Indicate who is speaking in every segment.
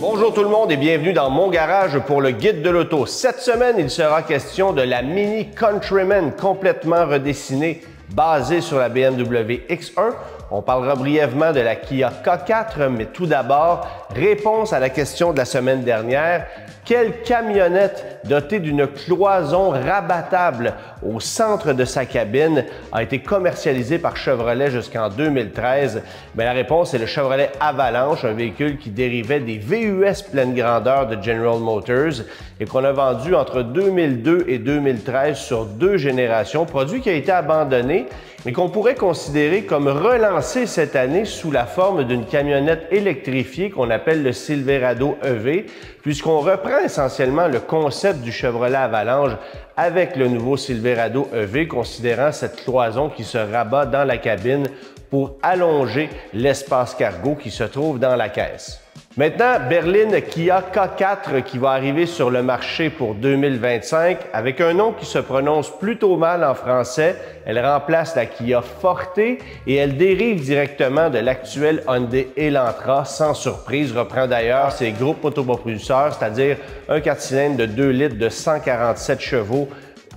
Speaker 1: Bonjour tout le monde et bienvenue dans mon garage pour le guide de l'auto. Cette semaine, il sera question de la Mini Countryman complètement redessinée basée sur la BMW X1. On parlera brièvement de la Kia K4, mais tout d'abord, réponse à la question de la semaine dernière. Quelle camionnette dotée d'une cloison rabattable au centre de sa cabine a été commercialisée par Chevrolet jusqu'en 2013? Bien, la réponse est le Chevrolet Avalanche, un véhicule qui dérivait des VUS pleine grandeur de General Motors et qu'on a vendu entre 2002 et 2013 sur 2 générations, produit qui a été abandonné, mais qu'on pourrait considérer comme relancé cette année sous la forme d'une camionnette électrifiée qu'on appelle le Silverado EV, puisqu'on reprend essentiellement le concept du Chevrolet Avalanche avec le nouveau Silverado EV, considérant cette cloison qui se rabat dans la cabine pour allonger l'espace cargo qui se trouve dans la caisse. Maintenant, berline Kia K4 qui va arriver sur le marché pour 2025 avec un nom qui se prononce plutôt mal en français. Elle remplace la Kia Forte et elle dérive directement de l'actuel Hyundai Elantra. Sans surprise, reprend d'ailleurs ses groupes autopropulseurs, c'est-à-dire un 4 cylindres de 2 litres de 147 chevaux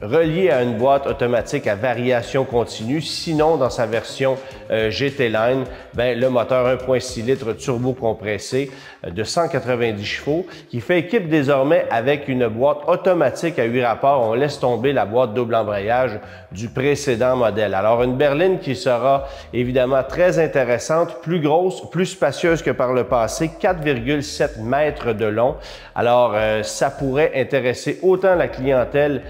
Speaker 1: relié à une boîte automatique à variation continue. Sinon, dans sa version GT Line, le moteur 1.6 litres turbo compressé de 190 chevaux qui fait équipe désormais avec une boîte automatique à 8 rapports. On laisse tomber la boîte double embrayage du précédent modèle. Alors, une berline qui sera évidemment très intéressante, plus grosse, plus spacieuse que par le passé, 4,7 mètres de long. Alors, ça pourrait intéresser autant la clientèle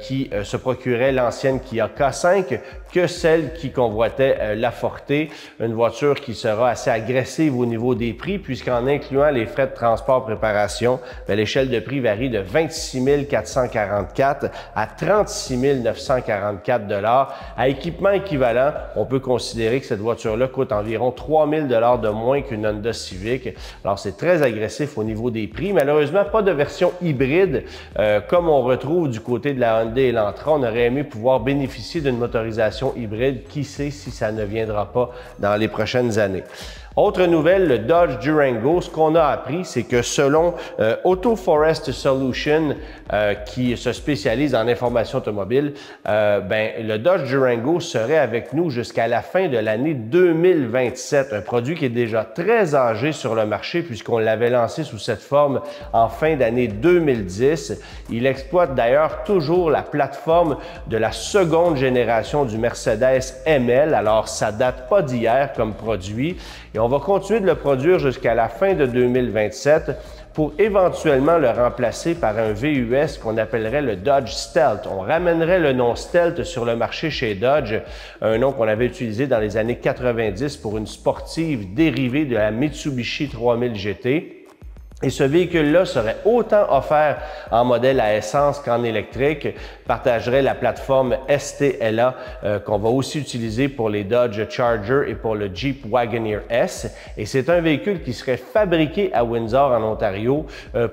Speaker 1: qui se procurait l'ancienne Kia K5 que celle qui convoitait la Forte, une voiture qui sera assez agressive au niveau des prix puisqu'en incluant les frais de transport préparation, l'échelle de prix varie de 26 444 à 36 944 $. À équipement équivalent, on peut considérer que cette voiture-là coûte environ 3 000 $ de moins qu'une Honda Civic. Alors, c'est très agressif au niveau des prix. Malheureusement, pas de version hybride comme on retrouve du côté de la Hyundai Elantra. On aurait aimé pouvoir bénéficier d'une motorisation hybride. Qui sait si ça ne viendra pas dans les prochaines années. Autre nouvelle, le Dodge Durango. Ce qu'on a appris, c'est que selon Auto Forest Solution, qui se spécialise en information automobile, le Dodge Durango serait avec nous jusqu'à la fin de l'année 2027. Un produit qui est déjà très âgé sur le marché puisqu'on l'avait lancé sous cette forme en fin d'année 2010. Il exploite d'ailleurs toujours la plateforme de la seconde génération du Mercedes ML. Alors, ça date pas d'hier comme produit. Et on va continuer de le produire jusqu'à la fin de 2027 pour éventuellement le remplacer par un VUS qu'on appellerait le Dodge Stealth. On ramènerait le nom Stealth sur le marché chez Dodge, un nom qu'on avait utilisé dans les années 90 pour une sportive dérivée de la Mitsubishi 3000 GT. Et ce véhicule-là serait autant offert en modèle à essence qu'en électrique, partagerait la plateforme STLA qu'on va aussi utiliser pour les Dodge Charger et pour le Jeep Wagoneer S. Et c'est un véhicule qui serait fabriqué à Windsor en Ontario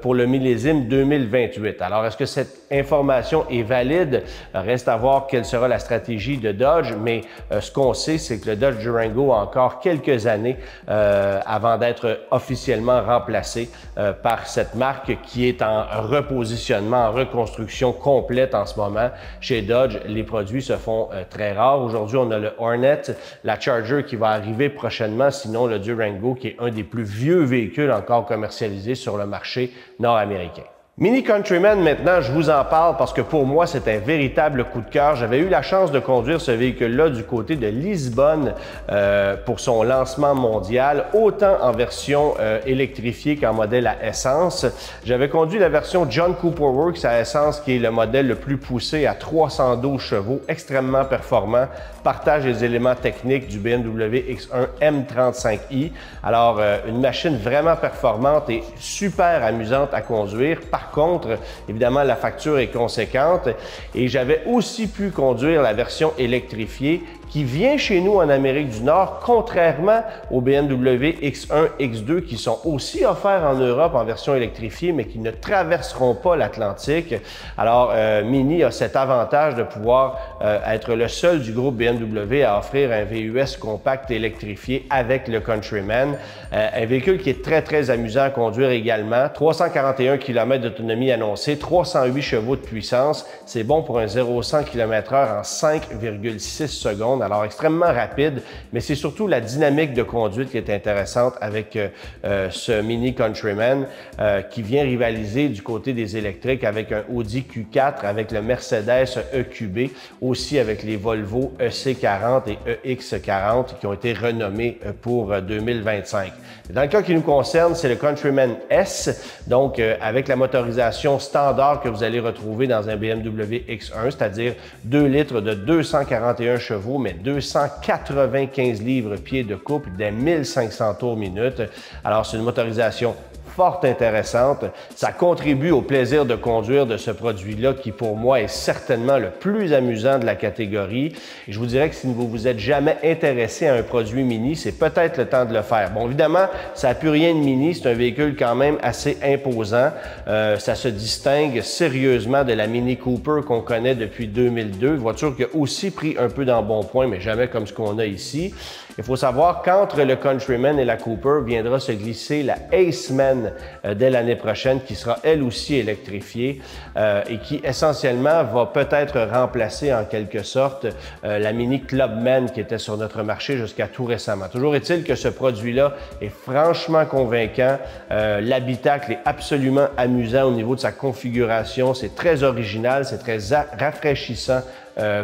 Speaker 1: pour le millésime 2028. Alors, est-ce que cette information est valide? Reste à voir quelle sera la stratégie de Dodge, mais ce qu'on sait, c'est que le Dodge Durango a encore quelques années avant d'être officiellement remplacé par cette marque qui est en repositionnement, en reconstruction complète en ce moment. Chez Dodge, les produits se font très rares. Aujourd'hui, on a le Hornet, la Charger qui va arriver prochainement, sinon le Durango qui est un des plus vieux véhicules encore commercialisés sur le marché nord-américain. Mini Countryman, maintenant, je vous en parle parce que pour moi, c'est un véritable coup de cœur. J'avais eu la chance de conduire ce véhicule-là du côté de Lisbonne pour son lancement mondial, autant en version électrifiée qu'en modèle à essence. J'avais conduit la version John Cooper Works à essence, qui est le modèle le plus poussé à 312 chevaux, extrêmement performant, partage les éléments techniques du BMW X1 M35i. Alors, une machine vraiment performante et super amusante à conduire. Par contre, évidemment, la facture est conséquente et j'avais aussi pu conduire la version électrifiée qui vient chez nous en Amérique du Nord, contrairement au BMW X1, X2 qui sont aussi offerts en Europe en version électrifiée, mais qui ne traverseront pas l'Atlantique. Alors, Mini a cet avantage de pouvoir être le seul du groupe BMW à offrir un VUS compact électrifié avec le Countryman. Un véhicule qui est très amusant à conduire également. 341 km d'autonomie annoncée, 308 chevaux de puissance. C'est bon pour un 0-100 km/h en 5,6 secondes. Alors, extrêmement rapide, mais c'est surtout la dynamique de conduite qui est intéressante avec ce Mini Countryman qui vient rivaliser du côté des électriques avec un Audi Q4, avec le Mercedes EQB, aussi avec les Volvo EC40 et EX40 qui ont été renommés pour 2025. Dans le cas qui nous concerne, c'est le Countryman S, donc avec la motorisation standard que vous allez retrouver dans un BMW X1, c'est-à-dire 2 litres de 241 chevaux, mais 295 livres-pieds de couple des 1500 tours minute. Alors, c'est une motorisation fort intéressante. Ça contribue au plaisir de conduire de ce produit-là qui, pour moi, est certainement le plus amusant de la catégorie. Et je vous dirais que si vous vous êtes jamais intéressé à un produit Mini, c'est peut-être le temps de le faire. Bon, évidemment, ça n'a plus rien de Mini. C'est un véhicule quand même assez imposant. Ça se distingue sérieusement de la Mini Cooper qu'on connaît depuis 2002. Voiture qui a aussi pris un peu d'embonpoint, mais jamais comme ce qu'on a ici. Il faut savoir qu'entre le Countryman et la Cooper viendra se glisser la Aceman dès l'année prochaine, qui sera elle aussi électrifiée et qui essentiellement va peut-être remplacer en quelque sorte la Mini Clubman qui était sur notre marché jusqu'à tout récemment. Toujours est-il que ce produit-là est franchement convaincant. L'habitacle est absolument amusant au niveau de sa configuration. C'est très original, c'est très rafraîchissant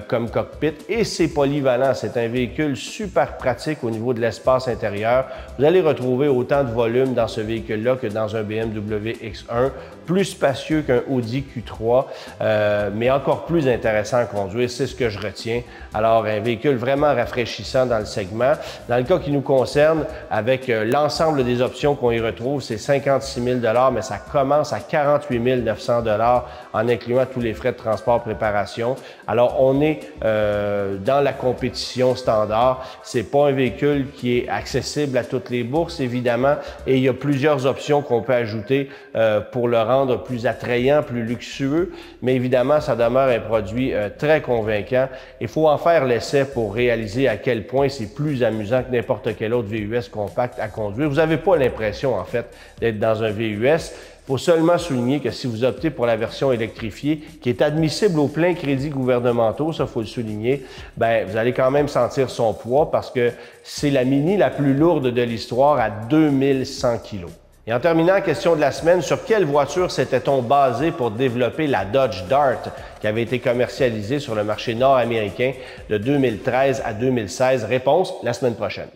Speaker 1: comme cockpit et c'est polyvalent. C'est un véhicule super pratique au niveau de l'espace intérieur. Vous allez retrouver autant de volume dans ce véhicule-là que dans un BMW X1, plus spacieux qu'un Audi Q3, mais encore plus intéressant à conduire. C'est ce que je retiens. Alors, un véhicule vraiment rafraîchissant dans le segment. Dans le cas qui nous concerne, avec l'ensemble des options qu'on y retrouve, c'est 56 000 $, mais ça commence à 48 900 $ en incluant tous les frais de transport préparation. Alors, on est dans la compétition standard. C'est pas un véhicule qui est accessible à toutes les bourses, évidemment, et il y a plusieurs options qu'on peut ajouter pour le rendre plus attrayant, plus luxueux, mais évidemment, ça demeure un produit très convaincant. Il faut en faire l'essai pour réaliser à quel point c'est plus amusant que n'importe quel autre VUS compact à conduire. Vous n'avez pas l'impression, en fait, d'être dans un VUS. Il faut seulement souligner que si vous optez pour la version électrifiée, qui est admissible aux pleins crédits gouvernementaux, ça, il faut le souligner, ben, vous allez quand même sentir son poids parce que c'est la Mini la plus lourde de l'histoire à 2100 kg. Et en terminant, question de la semaine, sur quelle voiture s'était-on basé pour développer la Dodge Dart qui avait été commercialisée sur le marché nord-américain de 2013 à 2016? Réponse, la semaine prochaine.